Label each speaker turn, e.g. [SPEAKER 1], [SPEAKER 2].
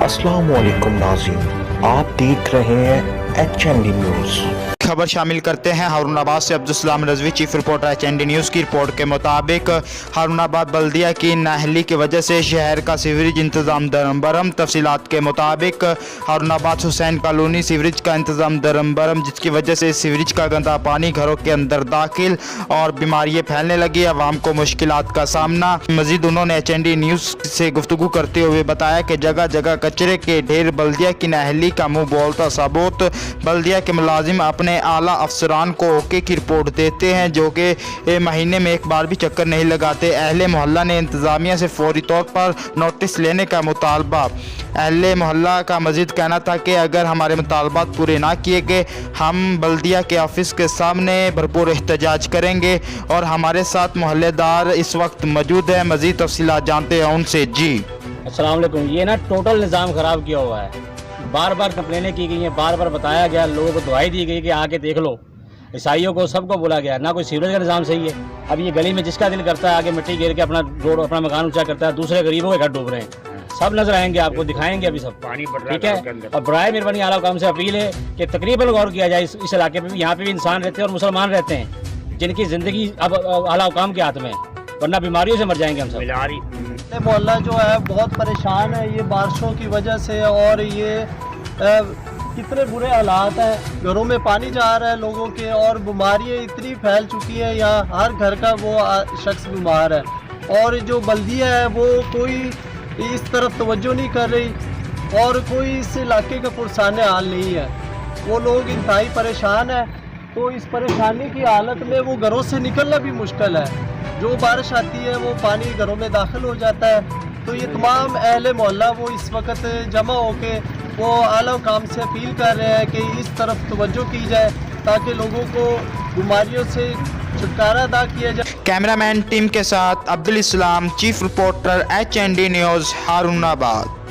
[SPEAKER 1] अस्सलाम वालेकुम नाज़रीन, आप देख रहे हैं HND न्यूज़।
[SPEAKER 2] खबर शामिल करते हैं हारूनाबाद से। Abdulsalam Rizvi, chief reporter HND news की रिपोर्ट के मुताबिक हारूनाबाद बल्दिया की नाअहली की वजह से शहर का सीवरेज इंतज़ाम दरम बरम। तफसीलात के मुताबिक हारूनाबाद हुसैन कॉलोनी सीवरेज का इंतज़ाम दरम बरम, जिसकी वजह से सीवरेज का गंदा पानी घरों के अंदर दाखिल और बीमारियाँ फैलने लगी। आवाम को मुश्किलात का सामना। मज़ीद उन्होंने HND न्यूज़ से गुफ्तगू करते हुए बताया कि जगह जगह कचरे के ढेर। बल्दिया की नाअहली का मुँह बोलता सबूत। बल्दिया के मुलाजिम अपने आला अफसरान को ओके की रिपोर्ट देते हैं, जो कि महीने में एक बार भी चक्कर नहीं लगाते। अहले मोहल्ला ने इंतज़ामिया से फौरी तौर पर नोटिस लेने का मुतालबा। अहले मोहल्ला का मज़ीद कहना था कि अगर हमारे मुतालबात पूरे ना किए गए, हम बल्दिया के ऑफिस के सामने भरपूर एहतजाज करेंगे। और हमारे साथ मोहल्लेदार इस वक्त मौजूद है, मज़ीद तफसीलात जानते हैं उनसे। जी
[SPEAKER 3] अस्सलाम वालेकुम। ये ना टोटल निज़ाम ख़राब किया हुआ है। बार बार कंप्लेनें की गई हैं, बार बार बताया गया, लोगों को दुआई दी गई कि आके देख लो। ईसाइयों को सबको बोला गया, ना कोई सीवरेज का निज़ाम सही है। अब ये गली में जिसका दिल करता है आगे मिट्टी घेर के अपना रोड अपना मकान ऊंचा करता है, दूसरे गरीबों के घर डूब रहे हैं। सब नजर आएंगे, आपको दिखाएंगे अभी सब पानी बढ़ रहा है, ठीक है। और बराए मेहरबानी आला हुकाम से अपील है कि तकरीबन गौर किया जाए इस इलाके में भी। यहाँ पे भी इंसान रहते हैं और मुसलमान रहते हैं, जिनकी ज़िंदगी अब आला हुकाम के हाथ में है, वरना बीमारियों से मर जाएंगे हम सब।
[SPEAKER 4] मोहल्ला जो है बहुत परेशान है ये बारिशों की वजह से। और ये कितने बुरे हालात हैं, घरों में पानी जा रहा है लोगों के, और बीमारियाँ इतनी फैल चुकी हैं, यहाँ हर घर का वो शख्स बीमार है। और जो बल्दिया है वो कोई इस तरफ तवज्जो नहीं कर रही, और कोई इस इलाके का पुरसाने हाल नहीं है। वो लोग इंतहाई परेशान है। तो इस परेशानी की हालत में वो घरों से निकलना भी मुश्किल है। जो बारिश आती है वो पानी घरों में दाखिल हो जाता है। तो ये तमाम अहले मोहल्ला वो इस वक्त जमा होके वो आला हुकाम से अपील कर रहे हैं कि इस तरफ तवज्जो की जाए, ताकि लोगों को बीमारियों से छुटकारा अदा किया जाए।
[SPEAKER 2] कैमरामैन टीम के साथ Abdul Islam, chief reporter HND news, Harunabad.